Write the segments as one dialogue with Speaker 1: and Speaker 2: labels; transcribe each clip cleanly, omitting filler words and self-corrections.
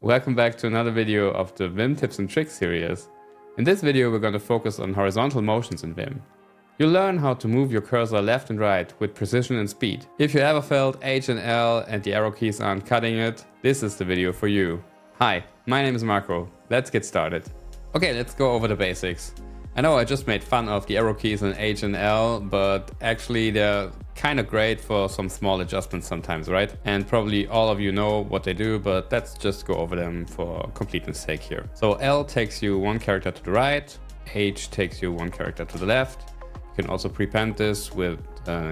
Speaker 1: Welcome back to another video of the Vimtips and Tricks series. In this video we're going to focus on horizontal motions in Vim. You'll learn how to move your cursor left and right with precision and speed. If you ever felt H and L and the arrow keys aren't cutting it, this is the video for you. Hi, my name is Marco. Let's get started. Okay, let's go over the basics. I know I just made fun of the arrow keys in H and L, but actually they're kind of great for some small adjustments sometimes, right? And probably all of you know what they do, but let's just go over them for completeness sake here. So L takes you one character to the right, H takes you one character to the left. You can also prepend this with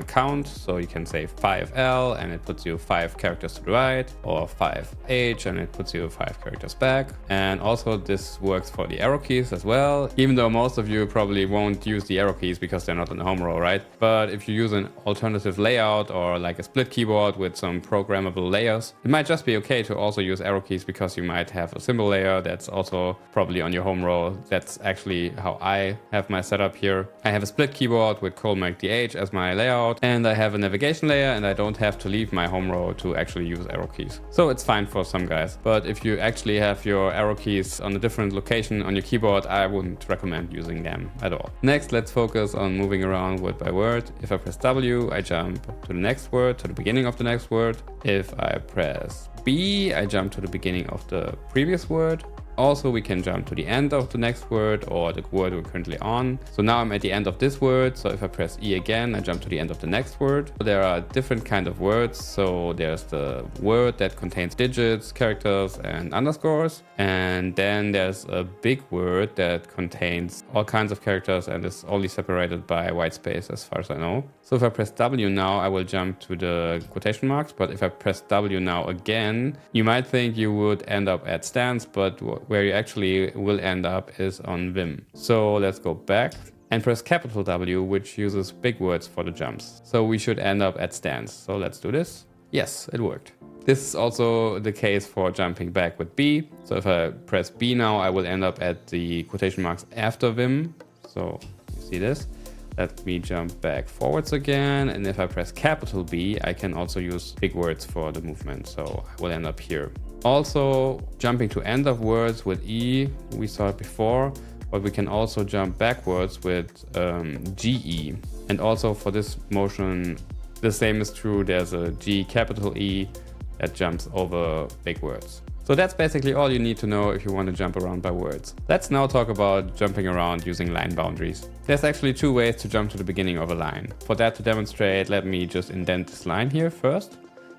Speaker 1: count, so you can say 5L and it puts you 5 characters to the right, or 5H and it puts you 5 characters back. And also this works for the arrow keys as well, even though most of you probably won't use the arrow keys because they're not on the home row, right? But if you use an alternative layout or like a split keyboard with some programmable layers, it might just be okay to also use arrow keys because you might have a symbol layer that's also probably on your home row. That's actually how I have my setup here. I have a split keyboard with commandline as my layout, and I have a navigation layer, and I don't have to leave my home row to actually use arrow keys. So it's fine for some guys. But if you actually have your arrow keys on a different location on your keyboard, I wouldn't recommend using them at all. Next, let's focus on moving around word by word. If I press W, I jump to the next word, to the beginning of the next word. If I press B, I jump to the beginning of the previous word. Also, we can jump to the end of the next word or the word we're currently on. So now I'm at the end of this word. So if I press E again, I jump to the end of the next word. There are different kinds of words. So there's the word that contains digits, characters, and underscores. And then there's a big word that contains all kinds of characters and is only separated by white space as far as I know. So if I press W now, I will jump to the quotation marks. But if I press W now again, you might think you would end up at stance, but where you actually will end up is on Vim. So let's go back and press capital W, which uses big words for the jumps. So we should end up at stance. So let's do this. Yes, it worked. This is also the case for jumping back with B. So if I press B now, I will end up at the quotation marks after Vim. So you see this. Let me jump back forwards again. And if I press capital B, I can also use big words for the movement. So I will end up here. Also, jumping to end of words with E, we saw it before, but we can also jump backwards with GE. And also for this motion, the same is true. There's a G capital E that jumps over big words. So that's basically all you need to know if you want to jump around by words. Let's now talk about jumping around using line boundaries. There's actually two ways to jump to the beginning of a line. For that to demonstrate, let me just indent this line here first.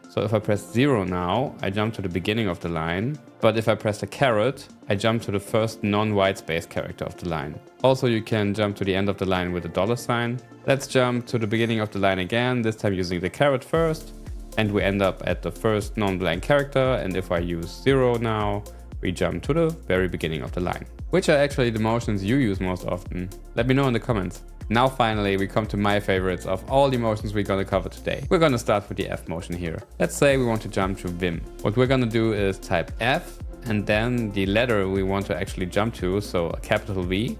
Speaker 1: So if I press 0 now, I jump to the beginning of the line. But if I press the caret, I jump to the first non-white space character of the line. Also, you can jump to the end of the line with a $sign. Let's jump to the beginning of the line again, this time using the caret first. And we end up at the first non-blank character. And if I use 0 now, we jump to the very beginning of the line. Which are actually the motions you use most often? Let me know in the comments. Now finally we come to my favorites of all the motions we're going to cover today. We're going to start with the F motion here. Let's say we want to jump to Vim. What we're going to do is type F and then the letter we want to actually jump to, so a capital V.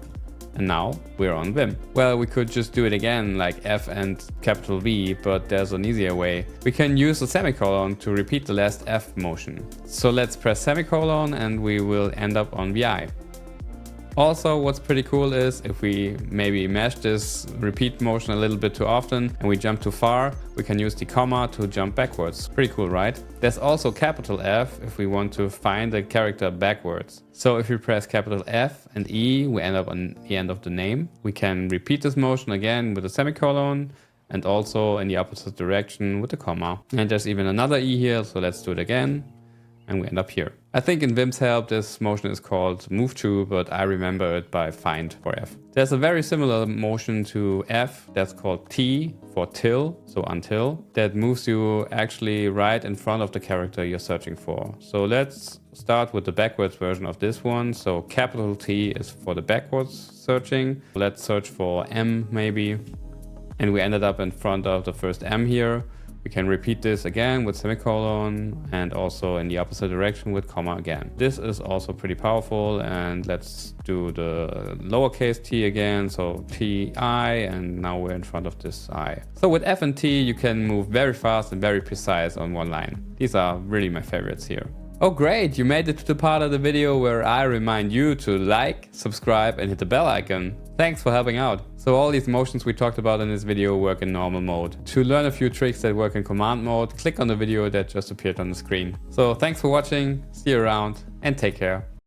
Speaker 1: And now we're on Vim. Well, we could just do it again like F and capital V, but there's an easier way. We can use a semicolon to repeat the last F motion. So let's press semicolon and we will end up on VI. Also, what's pretty cool is if we maybe mesh this repeat motion a little bit too often and we jump too far, we can use the comma to jump backwards. Pretty cool, right? There's also capital F if we want to find the character backwards. So if we press capital F and E, we end up on the end of the name. We can repeat this motion again with a semicolon and also in the opposite direction with a comma. And there's even another E here, so let's do it again. And we end up here. I think in Vim's help this motion is called move to, but I remember it by find for F. There's a very similar motion to F that's called T for till, so until, that moves you actually right in front of the character you're searching for. So let's start with the backwards version of this one. So capital T is for the backwards searching. Let's search for M maybe. And we ended up in front of the first M here. We can repeat this again with semicolon and also in the opposite direction with comma again. This is also pretty powerful, and let's do the lowercase t again, so ti, and now we're in front of this I. So with F and T you can move very fast and very precise on one line. These are really my favorites here. Oh great, you made it to the part of the video where I remind you to like, subscribe and hit the bell icon. Thanks for helping out. So all these motions we talked about in this video work in normal mode. To learn a few tricks that work in command mode, click on the video that just appeared on the screen. So thanks for watching, see you around and take care.